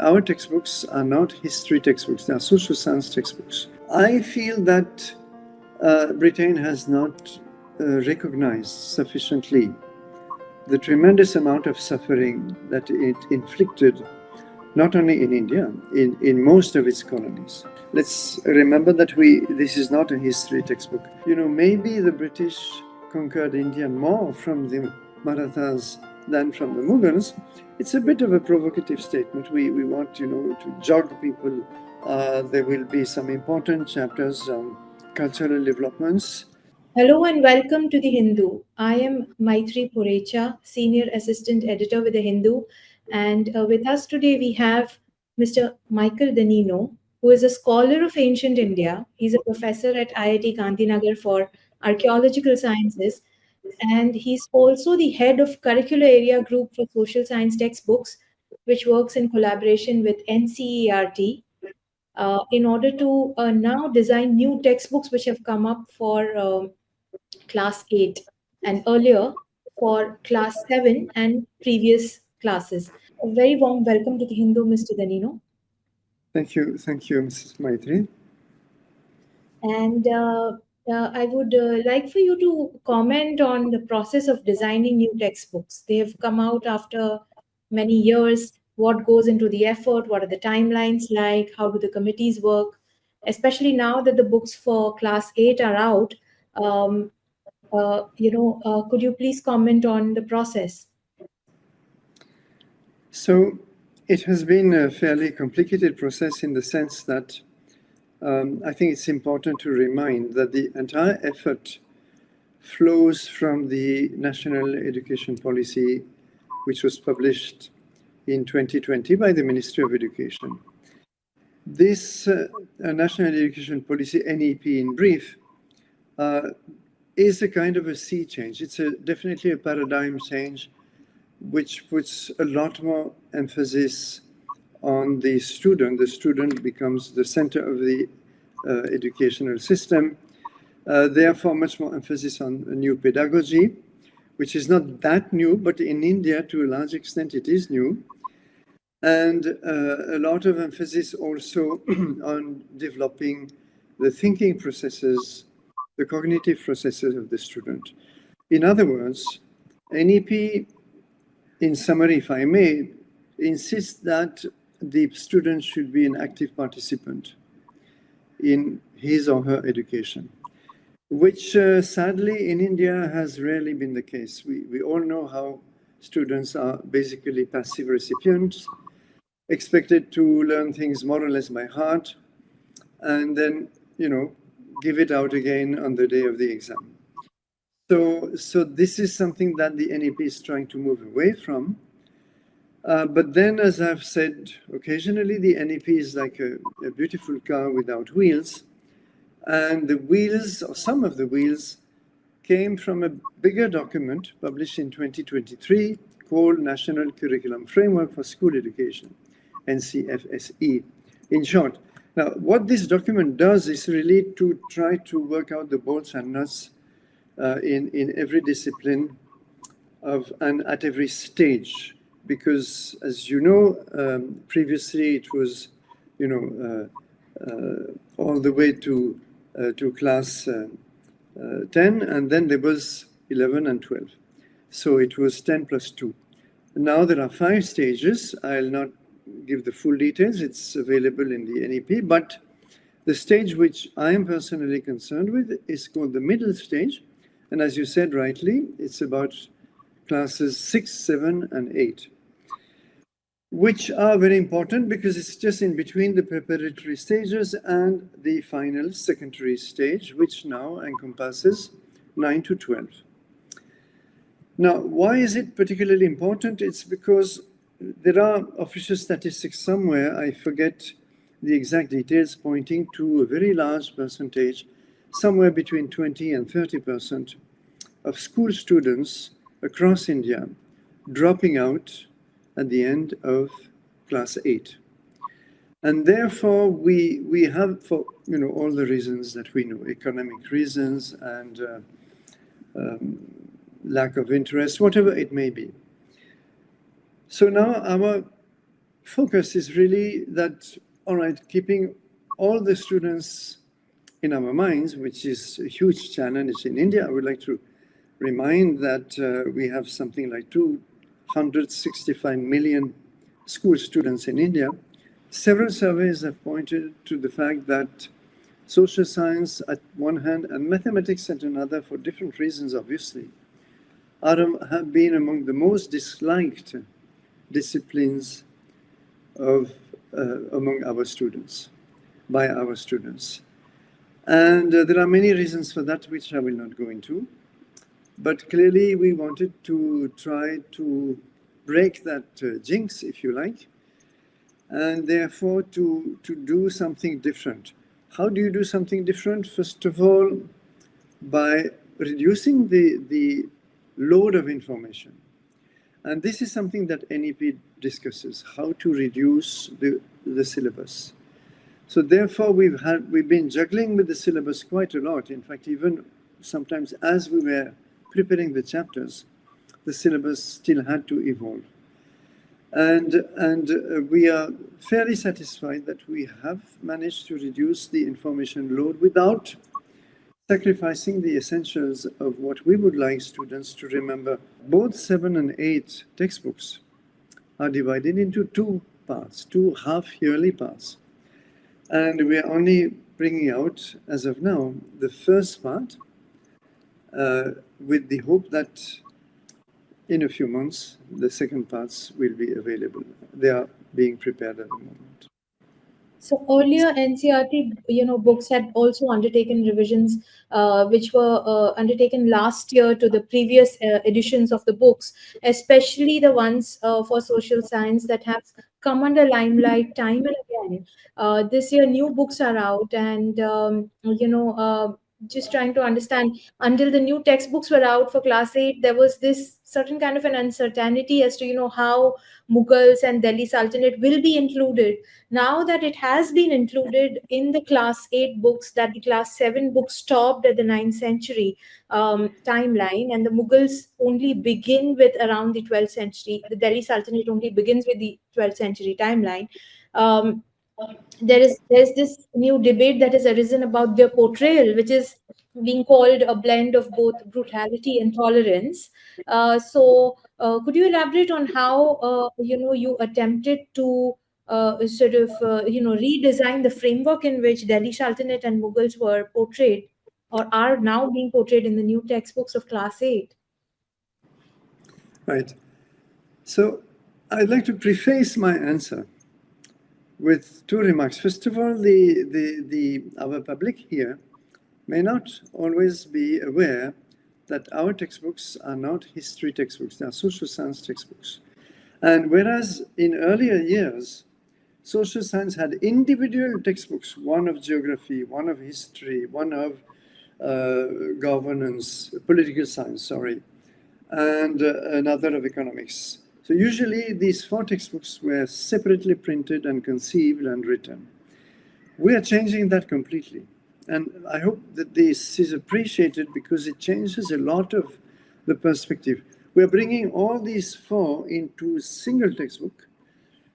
our textbooks are not history textbooks, they are social science textbooks. I feel that Britain has not recognized sufficiently the tremendous amount of suffering that it inflicted, not only in India, in most of its colonies. Let's remember that this is not a history textbook. Maybe the British conquered India more from the Marathas than from the Mughals. It's a bit of a provocative statement. We want, to jog people. There will be some important chapters on cultural developments. Hello and welcome to The Hindu. I am Maitri Purecha, Senior Assistant Editor with The Hindu. And with us today we have Mr. Michel Danino, who is a scholar of ancient India. He's a professor at IIT Gandhinagar for Archaeological Sciences. And he's also the head of Curricular Area Group for Social Science Textbooks, which works in collaboration with NCERT in order to now design new textbooks which have come up for class 8 and earlier for class 7 and previous classes. A very warm welcome to the Hindu, Mr. Danino. Thank you, Mrs. Maitri. And I would like for you to comment on the process of designing new textbooks. They have come out after many years. What goes into the effort? What are the timelines like? How do the committees work? Especially now that the books for class 8 are out, could you please comment on the process? So it has been a fairly complicated process in the sense that I think it's important to remind that the entire effort flows from the National Education Policy, which was published in 2020 by the Ministry of Education. This National Education Policy, NEP in brief, is a kind of a sea change. It's definitely a paradigm change, which puts a lot more emphasis on the student. The student becomes the center of the educational system. Therefore, much more emphasis on a new pedagogy, which is not that new, but in India, to a large extent, it is new. And a lot of emphasis also on developing the thinking processes, the cognitive processes of the student. In other words, NEP, in summary, if I may, insists that the student should be an active participant in his or her education, which sadly in India has rarely been the case. We all know how students are basically passive recipients, expected to learn things more or less by heart, and then, give it out again on the day of the exam. So this is something that the NEP is trying to move away from. But then, as I've said, occasionally the NEP is like a beautiful car without wheels. And the wheels, or some of the wheels, came from a bigger document published in 2023 called National Curriculum Framework for School Education, NCFSE, in short. Now, what this document does is really to try to work out the bolts and nuts in every discipline and at every stage. Because, as you know, previously it was, all the way to class 10, and then there was 11 and 12. So it was 10 plus 2. Now there are 5 stages. I'll not give the full details. It's available in the NEP. But the stage which I am personally concerned with is called the middle stage. And as you said rightly, it's about classes 6, 7, and 8, which are very important because it's just in between the preparatory stages and the final secondary stage, which now encompasses 9 to 12. Now, why is it particularly important? It's because there are official statistics somewhere, I forget the exact details, pointing to a very large percentage, somewhere between 20 and 30% of school students across India dropping out at the end of class 8. And therefore, we have, for all the reasons that we know, economic reasons and lack of interest, whatever it may be. So now our focus is really that, all right, keeping all the students in our minds, which is a huge challenge in India. I would like to remind that we have something like 265 million school students in India. Several surveys have pointed to the fact that social science at one hand and mathematics at another, for different reasons obviously, have been among the most disliked disciplines among our students, by our students. And there are many reasons for that, which I will not go into. But clearly, we wanted to try to break that jinx, if you like, and therefore to do something different. How do you do something different? First of all, by reducing the load of information. And this is something that NEP discusses, how to reduce the syllabus. So therefore, we've been juggling with the syllabus quite a lot. In fact, even sometimes as we were preparing the chapters, the syllabus still had to evolve. And we are fairly satisfied that we have managed to reduce the information load without sacrificing the essentials of what we would like students to remember. Both 7 and 8 textbooks are divided into 2 parts, 2 half-yearly parts. And we are only bringing out, as of now, the first part with the hope that in a few months, the second parts will be available. They are being prepared at the moment. So earlier NCERT, books had also undertaken revisions, which were undertaken last year to the previous editions of the books, especially the ones for social science that have come under limelight time and again. This year, new books are out, and just trying to understand. Until the new textbooks were out for class 8, there was this certain kind of an uncertainty as to how Mughals and Delhi Sultanate will be included. Now that it has been included in the class 8 books, that the class 7 books stopped at the 9th century timeline, and the Mughals only begin with around the 12th century. The Delhi Sultanate only begins with the 12th century timeline. Um, there's this new debate that has arisen about their portrayal, which is being called a blend of both brutality and tolerance. Could you elaborate on how you attempted to redesign the framework in which Delhi Sultanate and Mughals were portrayed, or are now being portrayed in the new textbooks of Class 8? Right. So I'd like to preface my answer with 2 remarks. First of all, our public here may not always be aware that our textbooks are not history textbooks, they are social science textbooks. And whereas in earlier years, social science had individual textbooks, one of geography, one of history, one of governance, political science, and another of economics. So usually these 4 textbooks were separately printed and conceived and written. We are changing that completely. And I hope that this is appreciated because it changes a lot of the perspective. We're bringing all these 4 into a single textbook,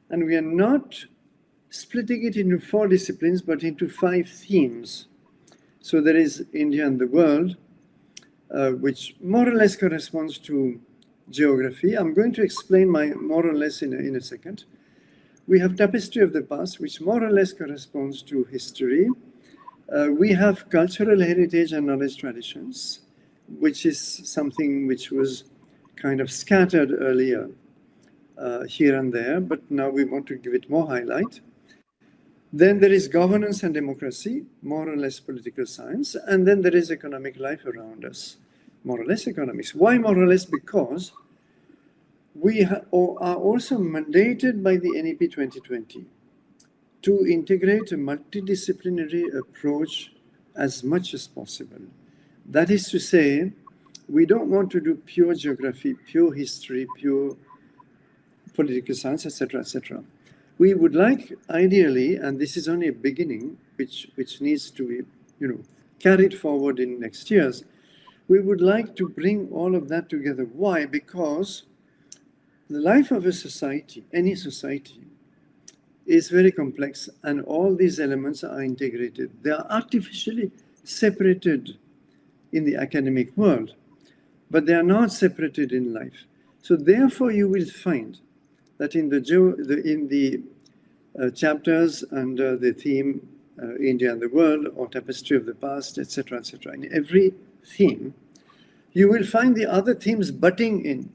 and we are not splitting it into 4 disciplines, but into 5 themes. So there is India and the world, which more or less corresponds to geography. I'm going to explain my more or less in a second. We have tapestry of the past, which more or less corresponds to history. We have cultural heritage and knowledge traditions, which is something which was kind of scattered earlier here and there, but now we want to give it more highlight. Then there is governance and democracy, more or less political science, and then there is economic life around us, more or less economics. Why more or less? Because we are also mandated by the NEP 2020 to integrate a multidisciplinary approach as much as possible. That is to say, we don't want to do pure geography, pure history, pure political science, etc., etc. We would like, ideally, and this is only a beginning, which needs to be, carried forward in next years. We would like to bring all of that together. Why? Because the life of a society, any society, is very complex, and all these elements are integrated. They are artificially separated in the academic world, but they are not separated in life. So therefore, you will find that in the chapters under the theme India and the world, or tapestry of the past, etc., etc., in every theme, you will find the other themes butting in.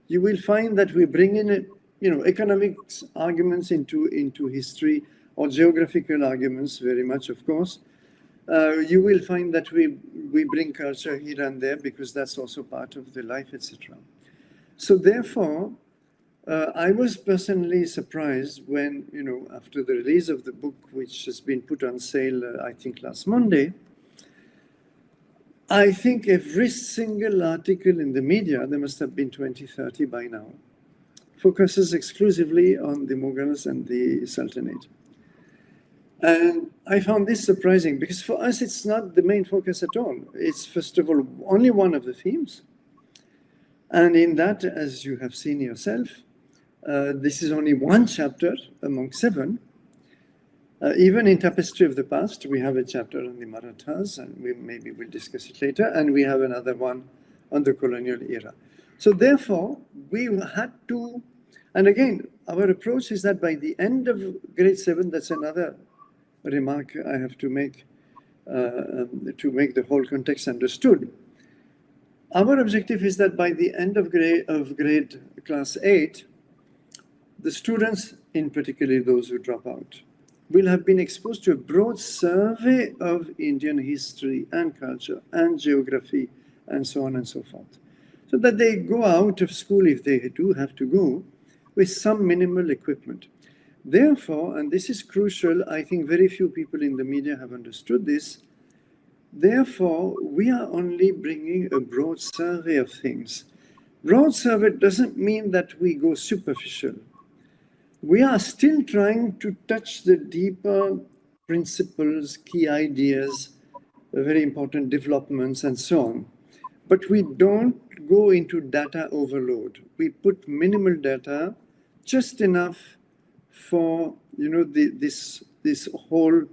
You will find that we bring in economics arguments into history, or geographical arguments very much, of course. You will find that we bring culture here and there because that's also part of the life, etc. So therefore, I was personally surprised when, after the release of the book, which has been put on sale, I think last Monday, I think every single article in the media, there must have been 20, 30 by now, focuses exclusively on the Mughals and the Sultanate. And I found this surprising because for us, it's not the main focus at all. It's, first of all, only one of the themes. And in that, as you have seen yourself, this is only one chapter among 7. Even in Tapestry of the Past, we have a chapter on the Marathas, and maybe we'll discuss it later, and we have another one on the colonial era. So therefore, we had to, and again, our approach is that by the end of grade 7, that's another remark I have to make the whole context understood. Our objective is that by the end of grade class 8, the students, in particular those who drop out, will have been exposed to a broad survey of Indian history and culture and geography and so on and so forth. So that they go out of school, if they do have to go, with some minimal equipment. Therefore, and this is crucial, I think very few people in the media have understood this, therefore, we are only bringing a broad survey of things. Broad survey doesn't mean that we go superficial. We are still trying to touch the deeper principles, key ideas, very important developments, and so on. But we don't go into data overload. We put minimal data, just enough for this whole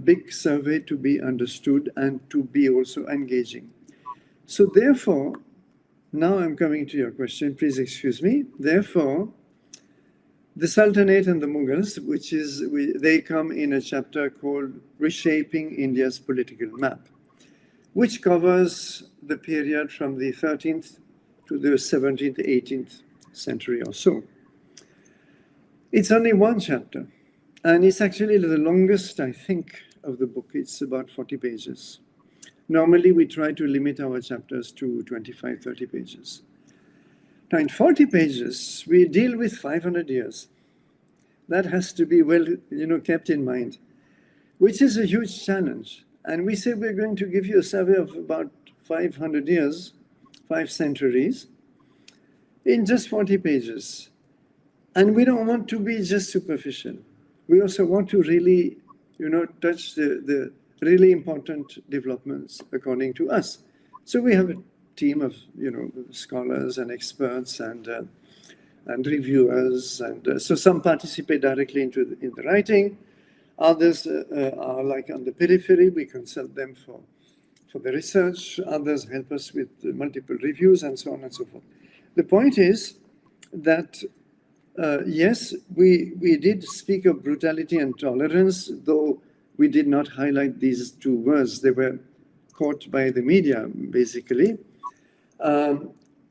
big survey to be understood and to be also engaging. So therefore, now I'm coming to your question, please excuse me. Therefore, the Sultanate and the Mughals, they come in a chapter called Reshaping India's Political Map, which covers the period from the 13th to the 17th, 18th century or so. It's only one chapter, and it's actually the longest, I think, of the book. It's about 40 pages. Normally, we try to limit our chapters to 25, 30 pages. Now, in 40 pages, we deal with 500 years. That has to be well, kept in mind, which is a huge challenge. And we say we're going to give you a survey of about 500 years, 5 centuries, in just 40 pages. And we don't want to be just superficial. We also want to really, touch the really important developments according to us. So we have a team of, scholars and experts and reviewers, and so some participate directly in the writing. Others are like on the periphery. We consult them for the research. Others help us with multiple reviews and so on and so forth. The point is that yes, we did speak of brutality and tolerance, though we did not highlight these 2 words. They were caught by the media, basically.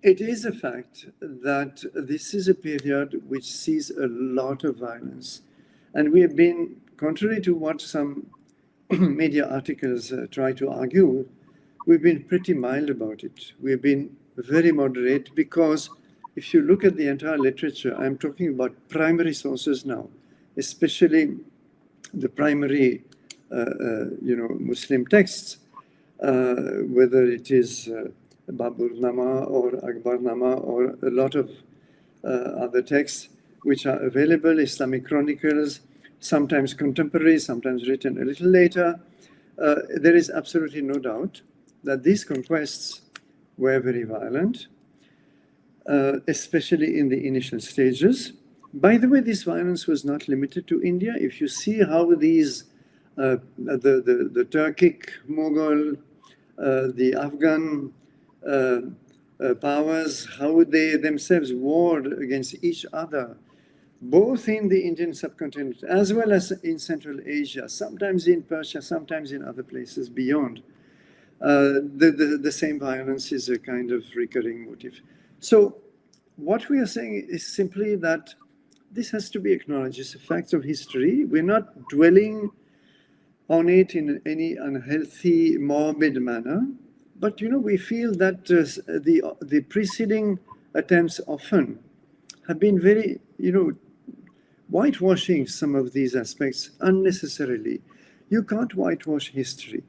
It is a fact that this is a period which sees a lot of violence. And we have been, contrary to what some media articles try to argue, we've been pretty mild about it. We've been very moderate because if you look at the entire literature, I'm talking about primary sources now, especially the primary, Muslim texts, whether it is Baburnama or Akbarnama or a lot of other texts which are available, Islamic chronicles, sometimes contemporary, sometimes written a little later. There is absolutely no doubt that these conquests were very violent, especially in the initial stages. By the way, this violence was not limited to India. If you see how these, the Turkic, Mughal, the Afghan powers, how they themselves warred against each other, both in the Indian subcontinent as well as in Central Asia, sometimes in Persia, sometimes in other places beyond. The same violence is a kind of recurring motif. So what we are saying is simply that this has to be acknowledged. It's a fact of history. We're not dwelling on it in any unhealthy, morbid manner. But, we feel that the preceding attempts often have been very, whitewashing some of these aspects unnecessarily. You can't whitewash history.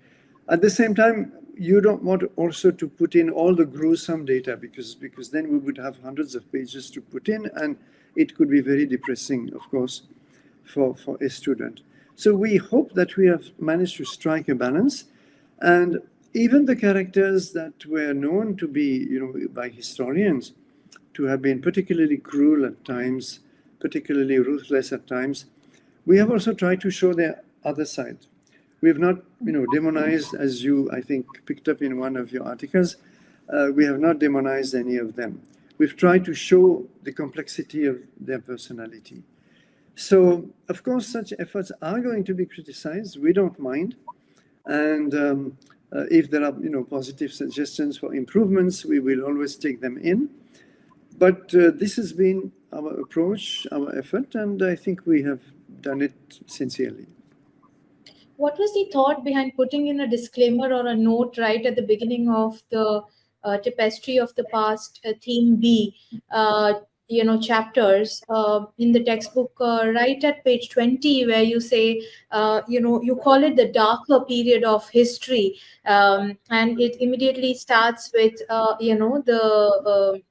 At the same time, you don't want also to put in all the gruesome data because then we would have hundreds of pages to put in, and it could be very depressing, of course, for a student. So we hope that we have managed to strike a balance, and even the characters that were known to be, by historians, to have been particularly cruel at times, particularly ruthless at times, we have also tried to show their other side. We have not, demonized, as you, I think, picked up in one of your articles, we have not demonized any of them. We've tried to show the complexity of their personality. So, of course, such efforts are going to be criticized. We don't mind. And if there are, positive suggestions for improvements, we will always take them in. But this has been our approach, our effort, and I think we have done it sincerely. What was the thought behind putting in a disclaimer or a note right at the beginning of the tapestry of the past, theme B, chapters in the textbook, right at page 20, where you say, you call it the darker period of history, and it immediately starts with, the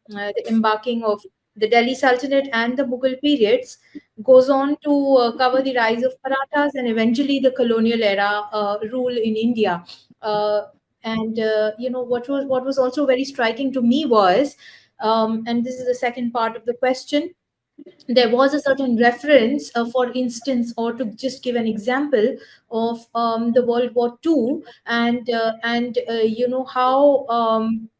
embarking of the Delhi Sultanate and the Mughal periods, goes on to cover the rise of Marathas and eventually the colonial era rule in India. And what was also very striking to me was, and this is the second part of the question, there was a certain reference, for instance, or to just give an example of the World War II, and how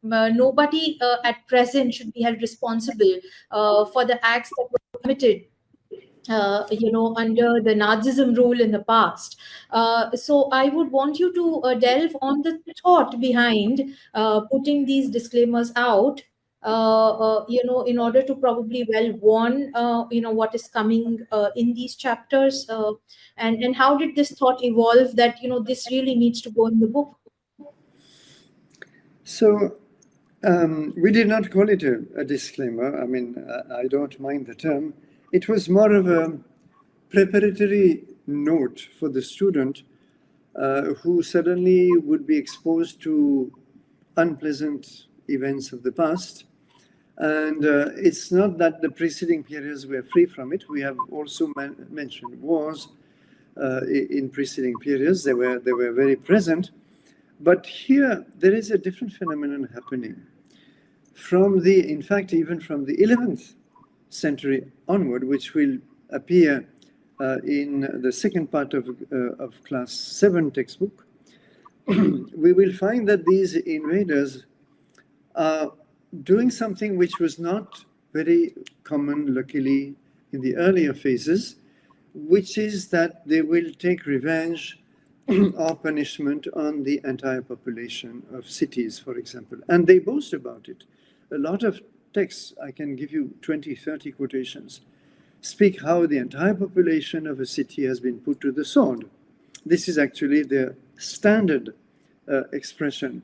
nobody at present should be held responsible for the acts that were committed under the Nazism rule in the past. So I would want you to delve on the thought behind putting these disclaimers out, in order to probably well warn, what is coming in these chapters. And how did this thought evolve that, this really needs to go in the book? So we did not call it a disclaimer. I mean, I don't mind the term. It was more of a preparatory note for the student who suddenly would be exposed to unpleasant events of the past. And it's not that the preceding periods were free from it. We have also mentioned wars in preceding periods. They were very present. But here, there is a different phenomenon happening. In fact, even from the 11th century onward, which will appear in the second part of class 7 textbook, we will find that these invaders are doing something which was not very common, luckily, in the earlier phases, which is that they will take revenge or punishment on the entire population of cities, for example. And they boast about it. A lot of texts, I can give you 20, 30 quotations, speak how the entire population of a city has been put to the sword. This is actually their standard expression.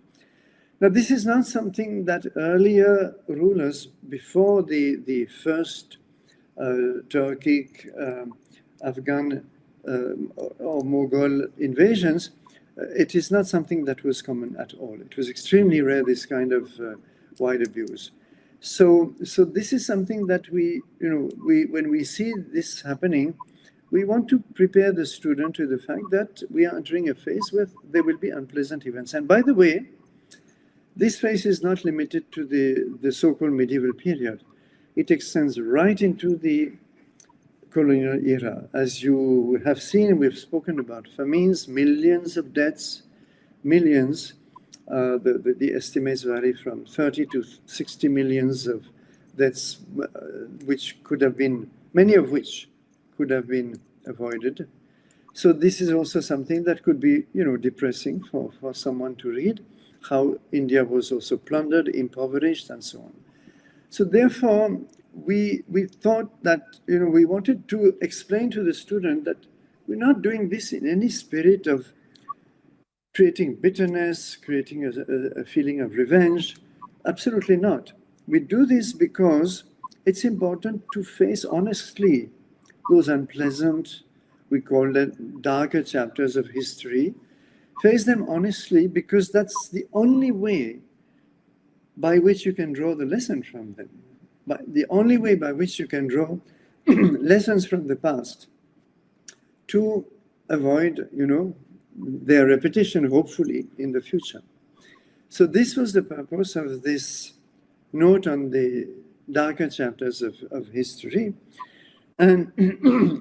Now, this is not something that earlier rulers, before the first Turkic, Afghan, or Mughal invasions, it is not something that was common at all. It was extremely rare, this kind of wide abuse. So this is something that when we see this happening, we want to prepare the student to the fact that we are entering a phase where there will be unpleasant events. And by the way, this phase is not limited to the so-called medieval period. It extends right into the colonial era. As you have seen, we've spoken about famines, millions of deaths, millions. The estimates vary from 30 to 60 millions of deaths, which could have been, many of which could have been avoided. So this is also something that could be, depressing for someone to read, how India was also plundered, impoverished, and so on. So therefore, we thought that, we wanted to explain to the student that we're not doing this in any spirit of creating bitterness, creating a feeling of revenge. Absolutely not. We do this because it's important to face honestly those unpleasant, we call them darker chapters of history. Face them honestly, because that's the only way by which you can draw the lesson from them. But the only way by which you can draw lessons from the past to avoid, their repetition, hopefully, in the future. So this was the purpose of this note on the darker chapters of history. And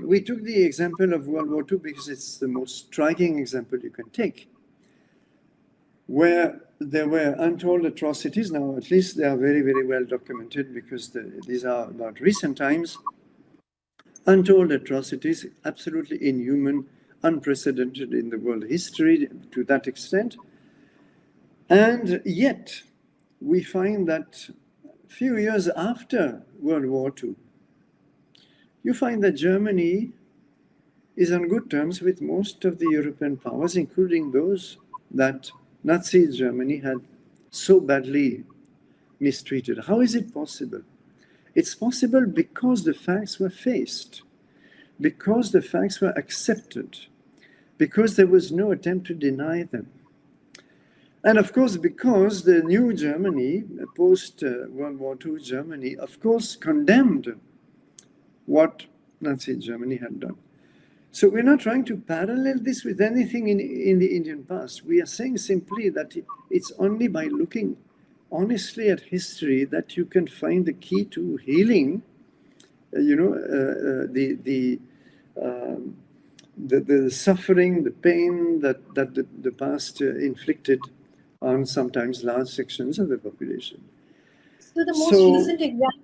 we took the example of World War II because it's the most striking example you can take, where there were untold atrocities. Now, at least they are very, very well documented, because these are about recent times. Untold atrocities, absolutely inhuman, unprecedented in the world history to that extent. And yet, we find that a few years after World War II, you find that Germany is on good terms with most of the European powers, including those that Nazi Germany had so badly mistreated. How is it possible? It's possible because the facts were faced, because the facts were accepted, because there was no attempt to deny them. And of course, because the new Germany, post-World War II Germany, of course, condemned what Nazi Germany had done. So we're not trying to parallel this with anything in the Indian past. We are saying simply that it's only by looking honestly at history that you can find the key to healing, the suffering, the pain that the past inflicted on sometimes large sections of the population. So the most recent example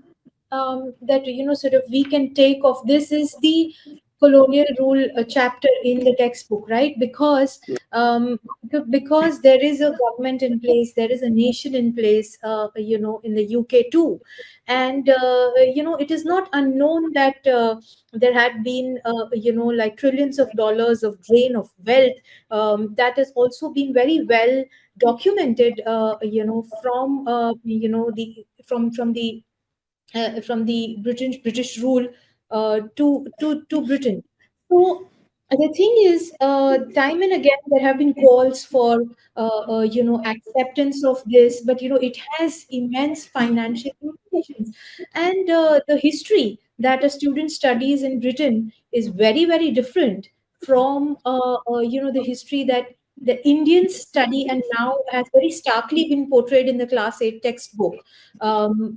that sort of we can take of this is the colonial rule chapter in the textbook, right? Because there is a government in place, there is a nation in place, in the UK too, and it is not unknown that there had been like trillions of dollars of drain of wealth that has also been very well documented, from from the British rule to Britain. So the thing is, time and again there have been calls for acceptance of this, but it has immense financial implications, and the history that a student studies in Britain is very very different from the history that the Indians study, and now has very starkly been portrayed in the class 8 textbook,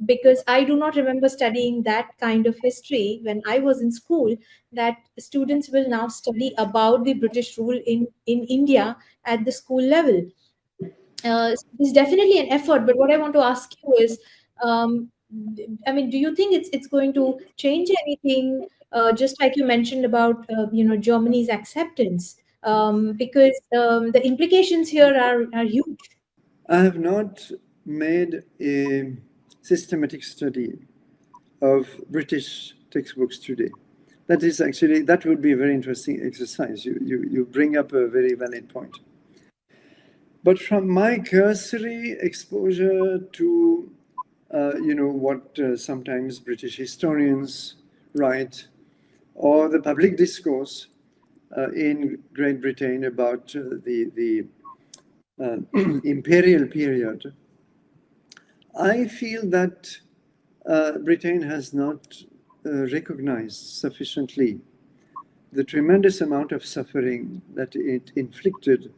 because I do not remember studying that kind of history when I was in school, that students will now study about the British rule in India at the school level. There's definitely an effort, but what I want to ask you is, I mean, do you think it's going to change anything? Just like you mentioned about Germany's acceptance, because the implications here are huge. I have not made a systematic study of British textbooks today. That would be a very interesting exercise. You bring up a very valid point. But from my cursory exposure to, what sometimes British historians write, or the public discourse in Great Britain about the imperial period, I feel that Britain has not recognized sufficiently the tremendous amount of suffering that it inflicted,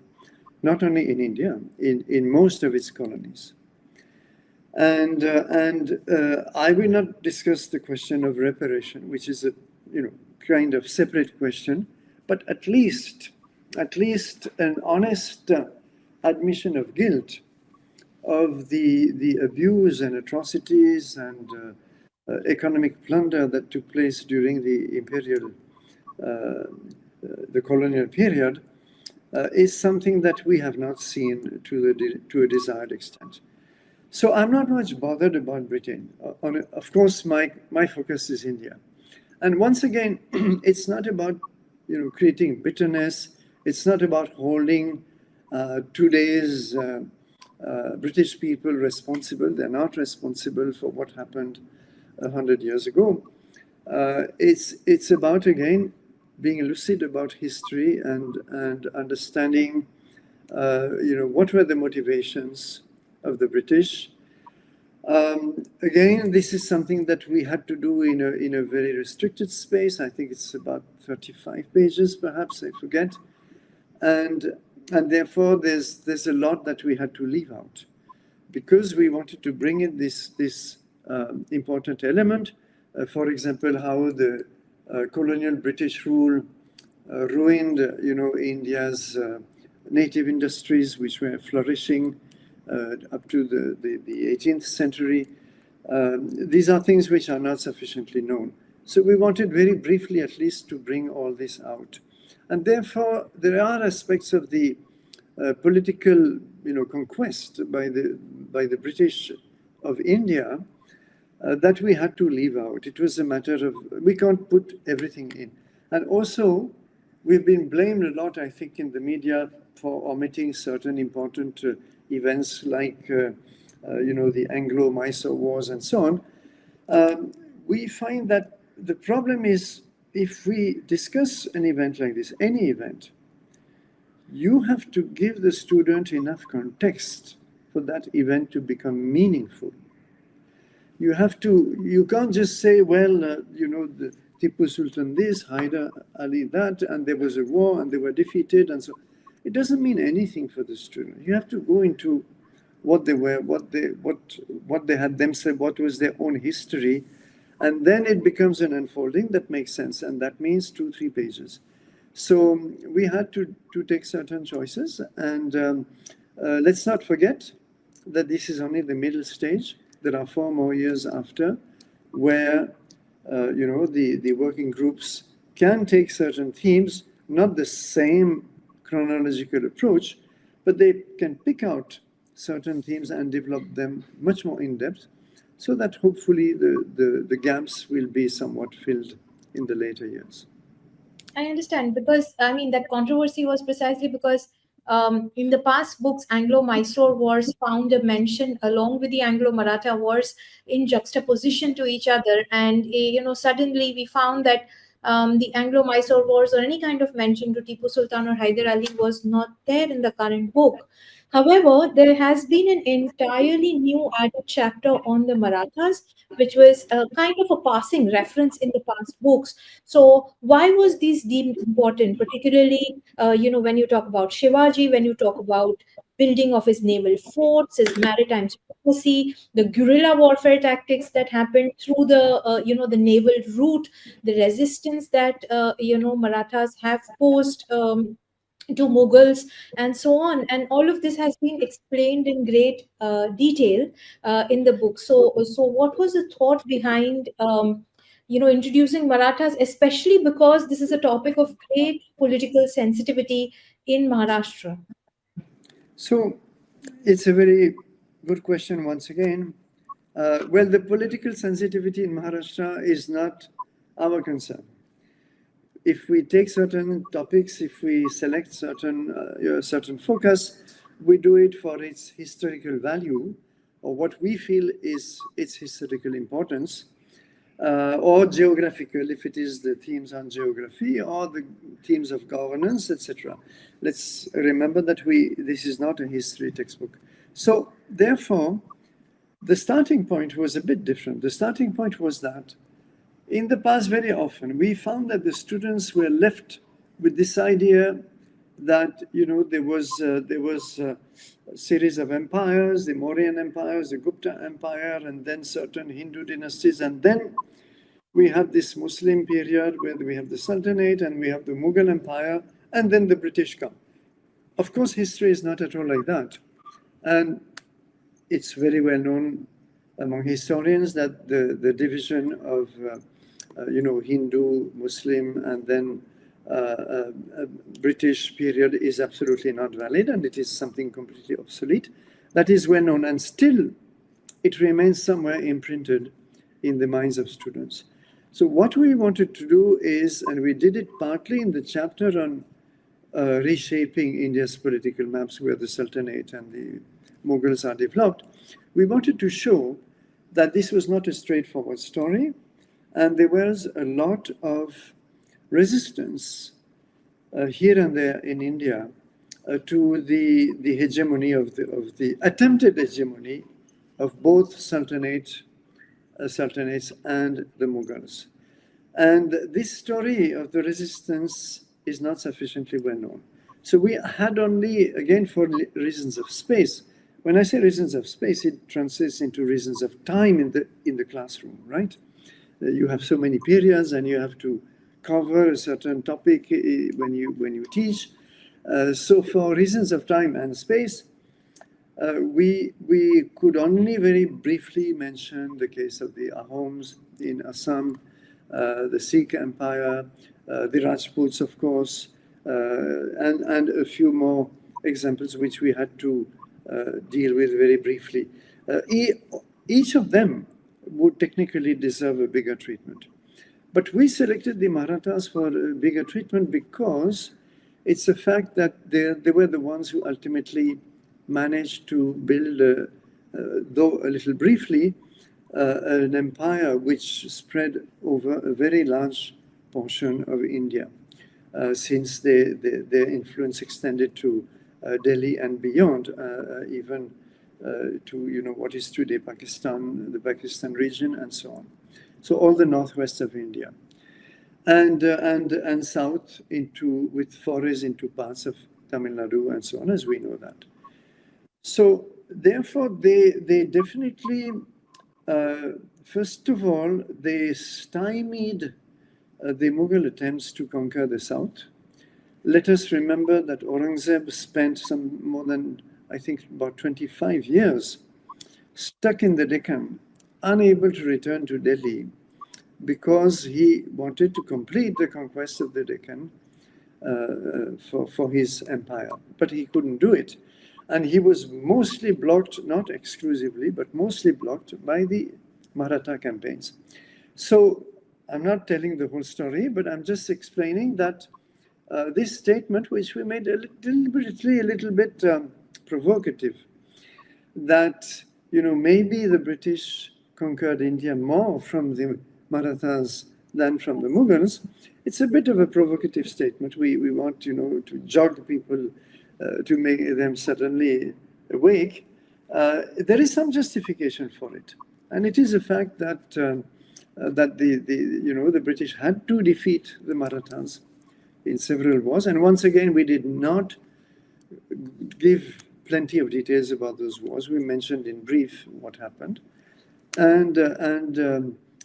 not only in India, in most of its colonies. And I will not discuss the question of reparation, which is kind of separate question, but at least an honest admission of guilt of the abuse and atrocities and economic plunder that took place during the imperial, the colonial period, is something that we have not seen to a desired extent. So I'm not much bothered about Britain. Of course, my focus is India. And once again, it's not about creating bitterness. It's not about holding today's British people responsible. They're not responsible for what happened 100 years ago. It's about, again, being lucid about history and understanding, what were the motivations of the British. Again, this is something that we had to do in a very restricted space. I think it's about 35 pages, perhaps, I forget. And therefore, there's a lot that we had to leave out because we wanted to bring in this important element. For example, how the colonial British rule ruined, India's native industries, which were flourishing up to the 18th century. These are things which are not sufficiently known. So we wanted very briefly, at least, to bring all this out. And therefore, there are aspects of the political, conquest by the British of India that we had to leave out. It was a matter of, we can't put everything in. And also, we've been blamed a lot, I think, in the media for omitting certain important events like, the Anglo-Mysore Wars and so on. We find that the problem is, if we discuss an event like this, any event, you have to give the student enough context for that event to become meaningful. You can't just say, well, the Tipu Sultan this, Hyder Ali that, and there was a war and they were defeated, and so it doesn't mean anything for the student. You have to go into what they were, what they had themselves, what was their own history, and then it becomes an unfolding that makes sense, and that means 2-3 pages. So we had to take certain choices, and let's not forget that this is only the middle stage. There are 4 more years after, where the working groups can take certain themes, not the same chronological approach, but they can pick out certain themes and develop them much more in depth, so that hopefully the gaps will be somewhat filled in the later years. I understand, because that controversy was precisely because in the past books, Anglo-Mysore Wars found a mention along with the Anglo-Maratha Wars in juxtaposition to each other, and suddenly we found that the Anglo-Mysore Wars or any kind of mention to Tipu Sultan or Hyder Ali was not there in the current book. However, there has been an entirely new added chapter on the Marathas, which was a kind of a passing reference in the past books. So, why was this deemed important, particularly, when you talk about Shivaji, when you talk about building of his naval forts, his maritime supremacy, the guerrilla warfare tactics that happened through the naval route, the resistance that Marathas have posed to Mughals, and so on. And all of this has been explained in great detail in the book. So what was the thought behind, introducing Marathas, especially because this is a topic of great political sensitivity in Maharashtra? So it's a very good question once again. Well, the political sensitivity in Maharashtra is not our concern. If we take certain topics, if we select certain focus, we do it for its historical value, or what we feel is its historical importance, or geographical, if it is the themes on geography, or the themes of governance, etc. Let's remember that this is not a history textbook. So therefore, the starting point was a bit different. The starting point was that in the past, very often, we found that the students were left with this idea that, there was a series of empires, the Mauryan empires, the Gupta empire, and then certain Hindu dynasties. And then we have this Muslim period where we have the Sultanate and we have the Mughal Empire, and then the British come. Of course, history is not at all like that. And it's very well known among historians that the division of Hindu, Muslim, and then British period is absolutely not valid, and it is something completely obsolete. That is well known, and still it remains somewhere imprinted in the minds of students. So what we wanted to do is, and we did it partly in the chapter on reshaping India's political maps where the Sultanate and the Mughals are developed, we wanted to show that this was not a straightforward story, and there was a lot of resistance here and there in India to the hegemony of the attempted hegemony of both sultanates and the Mughals. And this story of the resistance is not sufficiently well known. So we had only, again, for reasons of space. When I say reasons of space, it translates into reasons of time in the classroom, right? You have so many periods, and you have to cover a certain topic when you teach. So for reasons of time and space, we could only very briefly mention the case of the Ahoms in Assam, the Sikh Empire, the Rajputs, of course, and a few more examples which we had to deal with very briefly. Each of them would technically deserve a bigger treatment. But we selected the Marathas for a bigger treatment because it's a fact that they were the ones who ultimately managed to build, though a little briefly, an empire which spread over a very large portion of India, since their influence extended to Delhi and beyond, even to what is today Pakistan, the Pakistan region, and so on. So all the northwest of India, and south with forays into parts of Tamil Nadu and so on, as we know that. So therefore, they definitely, first of all, they stymied the Mughal attempts to conquer the south. Let us remember that Aurangzeb spent some more than, I think, about 25 years stuck in the Deccan, unable to return to Delhi because he wanted to complete the conquest of the Deccan for his empire, but he couldn't do it. And he was mostly blocked, not exclusively, but mostly blocked by the Maratha campaigns. So I'm not telling the whole story, but I'm just explaining that this statement, which we made a little bit provocative, that maybe the British conquered India more from the Marathas than from the Mughals. It's a bit of a provocative statement. We want to jog people to make them suddenly awake. There is some justification for it, and it is a fact that the British had to defeat the Marathas in several wars, and once again we did not give plenty of details about those wars. We mentioned in brief what happened, and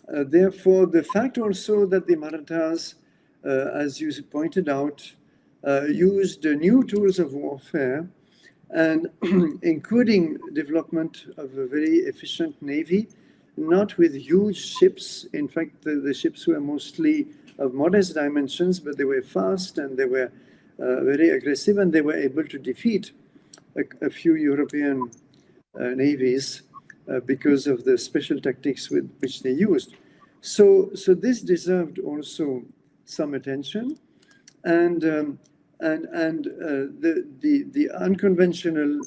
therefore the fact also that the Marathas, as you pointed out, used new tools of warfare, and including development of a very efficient navy, not with huge ships. In fact, the ships were mostly of modest dimensions, but they were fast and they were very aggressive, and they were able to defeat a few European navies because of the special tactics which they used. So this deserved also some attention, and the unconventional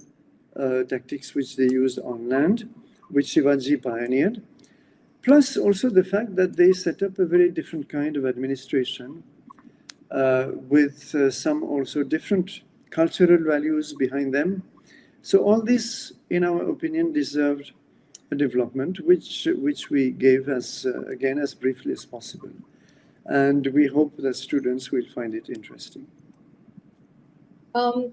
tactics which they used on land, which Shivaji pioneered, plus also the fact that they set up a very different kind of administration with some also different cultural values behind them. So all this, in our opinion, deserved a development which we gave as briefly as possible. And we hope that students will find it interesting.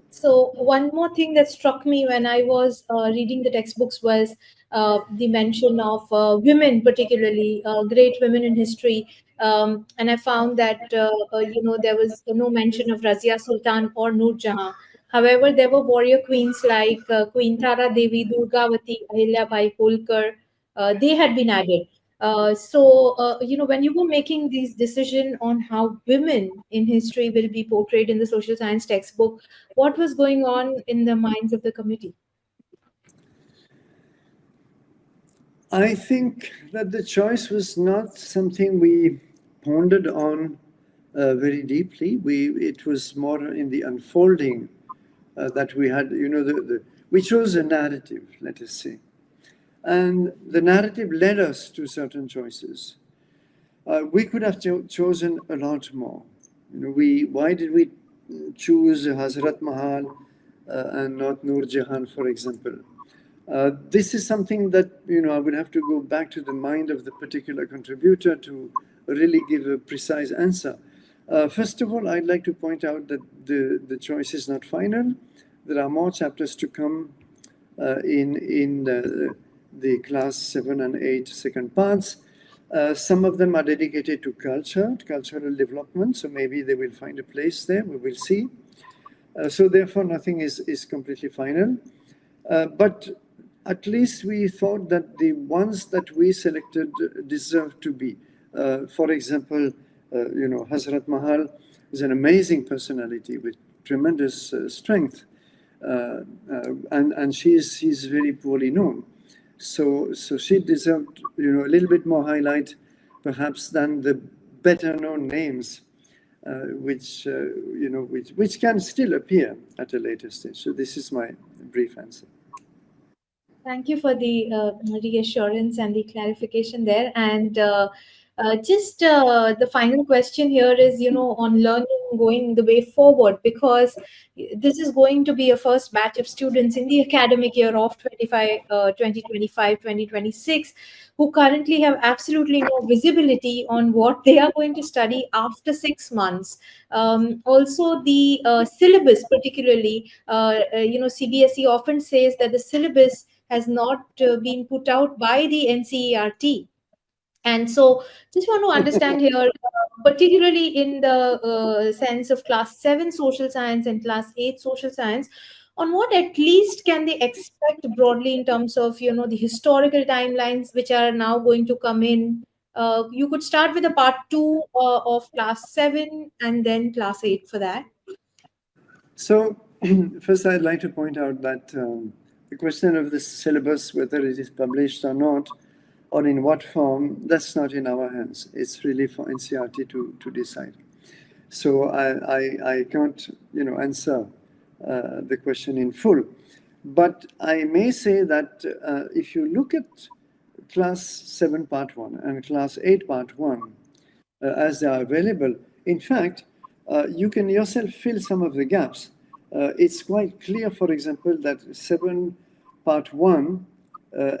So one more thing that struck me when I was reading the textbooks was the mention of women, particularly great women in history. And I found that there was no mention of Razia Sultan or Noor Jahan. However, there were warrior queens like Queen Tara Devi, Durgavati, Ahilya Bai Holkar. They had been added. When you were making these decision on how women in history will be portrayed in the social science textbook, what was going on in the minds of the committee? I think that the choice was not something we pondered on very deeply. It was more in the unfolding that we had, we chose a narrative, let us say. And the narrative led us to certain choices. We could have chosen a lot more. Why did we choose Hazrat Mahal and not Noor Jahan, for example? This is something that I would have to go back to the mind of the particular contributor to really give a precise answer. First of all, I'd like to point out that the choice is not final. There are more chapters to come in the class 7 and 8 second parts. Some of them are dedicated to cultural development, so maybe they will find a place there, we will see. So therefore, nothing is completely final. But at least we thought that the ones that we selected deserve to be. For example, Hazrat Mahal is an amazing personality with tremendous strength, and she's very poorly known. So she deserved, a little bit more highlight, perhaps, than the better known names, which can still appear at a later stage. So this is my brief answer. Thank you for the reassurance and the clarification there. And just the final question here is, on learning going the way forward, because this is going to be a first batch of students in the academic year of 2025, 2026, who currently have absolutely no visibility on what they are going to study after 6 months. Also, the syllabus, particularly, CBSE often says that the syllabus has not been put out by the NCERT. And so, just want to understand here, particularly in the sense of class 7 social science and class 8 social science, on what at least can they expect broadly in terms of, the historical timelines which are now going to come in? You could start with a part 2 of class 7 and then class 8 for that. So, first, I'd like to point out that the question of the syllabus, whether it is published or not, or in what form, that's not in our hands. It's really for NCERT to decide. So I can't, answer the question in full. But I may say that if you look at class 7 part 1 and class 8 part 1 as they are available, in fact, you can yourself fill some of the gaps. It's quite clear, for example, that 7 part 1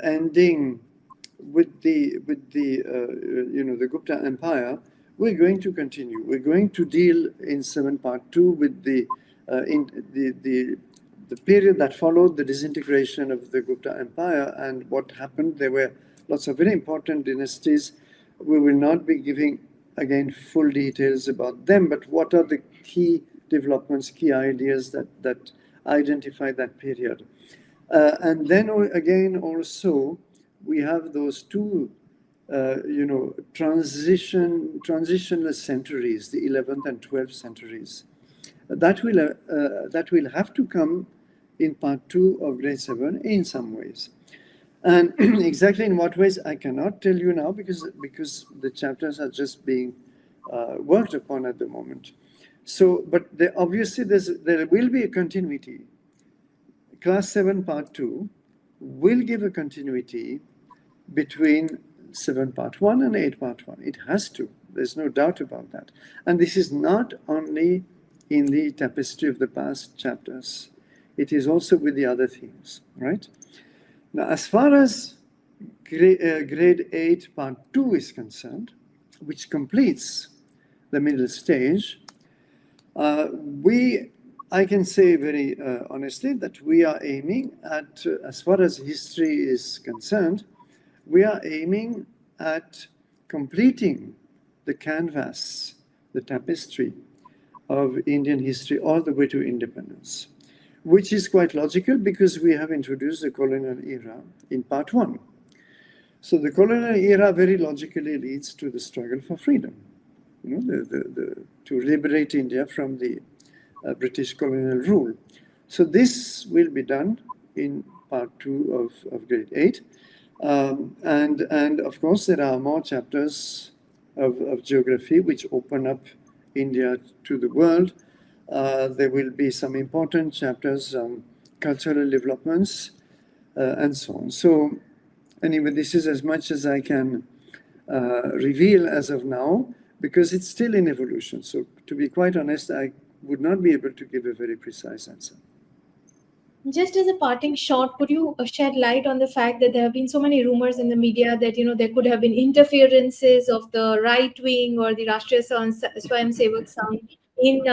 ending with the Gupta Empire, we're going to continue. We're going to deal in 7 part 2 with the period that followed the disintegration of the Gupta Empire and what happened. There were lots of very important dynasties. We will not be giving, again, full details about them, but what are the key developments, key ideas that identify that period. And then again, also, we have those two, transitional centuries, the 11th and 12th centuries. That will have to come in part 2 of grade 7 in some ways. And exactly in what ways, I cannot tell you now because the chapters are just being worked upon at the moment. So, but obviously there will be a continuity. Class 7 part 2 will give a continuity between 7 part 1 and 8 part 1. It has to. There's no doubt about that. And this is not only in the tapestry of the past chapters. It is also with the other themes, right? Now, as far as grade 8 part 2 is concerned, which completes the middle stage, we I can say very honestly that we are aiming at, as far as history is concerned, we are aiming at completing the canvas, the tapestry of Indian history all the way to independence, which is quite logical because we have introduced the colonial era in part one. So the colonial era very logically leads to the struggle for freedom, to liberate India from the British colonial rule. So this will be done in part two of grade 8. And of course, there are more chapters of geography which open up India to the world. There will be some important chapters on cultural developments and so on. So anyway, this is as much as I can reveal as of now, because it's still in evolution. So to be quite honest, I would not be able to give a very precise answer. Just as a parting shot, could you shed light on the fact that there have been so many rumors in the media that there could have been interferences of the right wing or the Rashtriya Swayamsevak Sangh in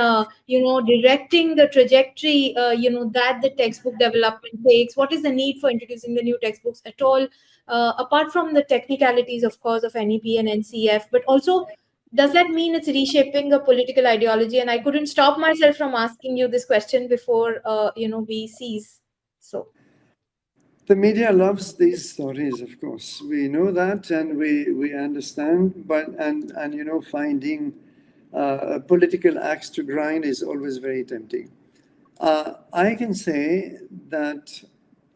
directing the trajectory that the textbook development takes? What is the need for introducing the new textbooks at all, apart from the technicalities, of course, of NEP and NCF, but also does that mean it's reshaping a political ideology? And I couldn't stop myself from asking you this question before we cease. So the media loves these stories, of course. We know that, and we understand. But finding a political axe to grind is always very tempting. I can say that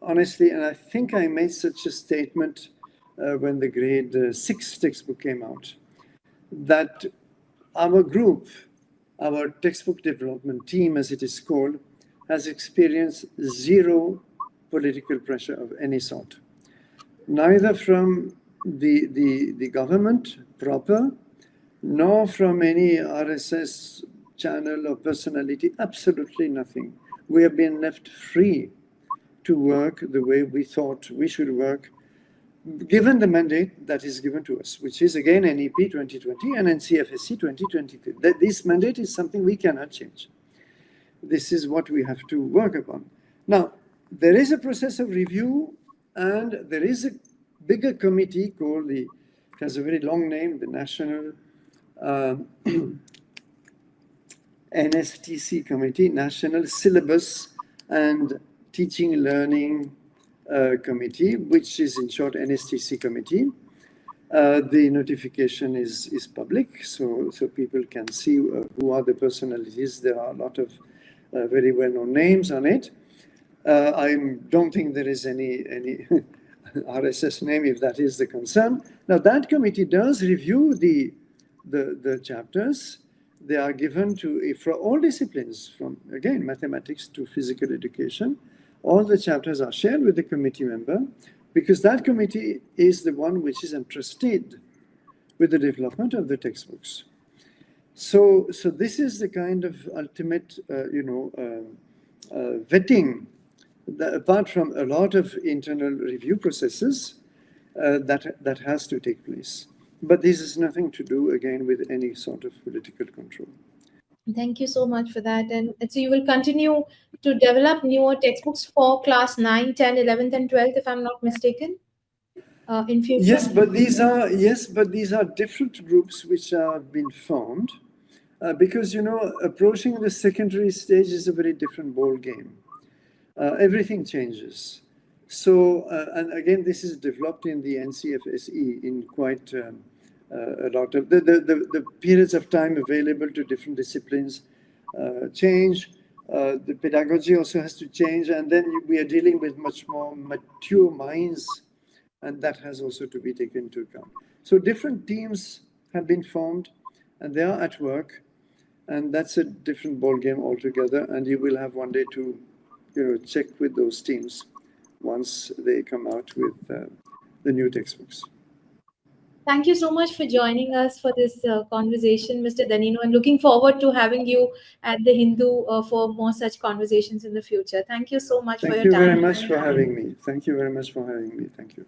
honestly, and I think I made such a statement when the grade 6 textbook came out, that our group, our textbook development team, as it is called, has experienced zero political pressure of any sort, neither from the government proper, nor from any RSS channel or personality, absolutely nothing. We have been left free to work the way we thought we should work, given the mandate that is given to us, which is again NEP 2020 and NCFSC 2023. This mandate is something we cannot change. This is what we have to work upon. Now, there is a process of review, and there is a bigger committee called it has a very long name, the National NSTC Committee, National Syllabus and Teaching Learning Committee, which is in short NSTC Committee. The notification is public, so people can see who are the personalities. There are a lot of very well-known names on it. I don't think there is any RSS name, if that is the concern. Now, that committee does review the chapters. They are given for all disciplines, from, again, mathematics to physical education. All the chapters are shared with the committee member, because that committee is the one which is entrusted with the development of the textbooks. So this is the kind of ultimate, vetting, apart from a lot of internal review processes that has to take place. But this has nothing to do, again, with any sort of political control. Thank you so much for that. And so you will continue to develop newer textbooks for class 9, 10, 11th, and 12th, if I'm not mistaken, in future? Yes, but these are different groups which have been formed because, approaching the secondary stage is a very different ball game. Everything changes. So, and again, this is developed in the NCFSE in quite a lot of the periods of time available to different disciplines change. The pedagogy also has to change, and then we are dealing with much more mature minds, and that has also to be taken into account. So different teams have been formed, and they are at work, and that's a different ball game altogether. And you will have one day to check with those teams once they come out with the new textbooks. Thank you so much for joining us for this conversation, Mr. Danino, and looking forward to having you at the Hindu for more such conversations in the future. Thank you so much for your time. Thank you very much for having me. Thank you very much for having me. Thank you.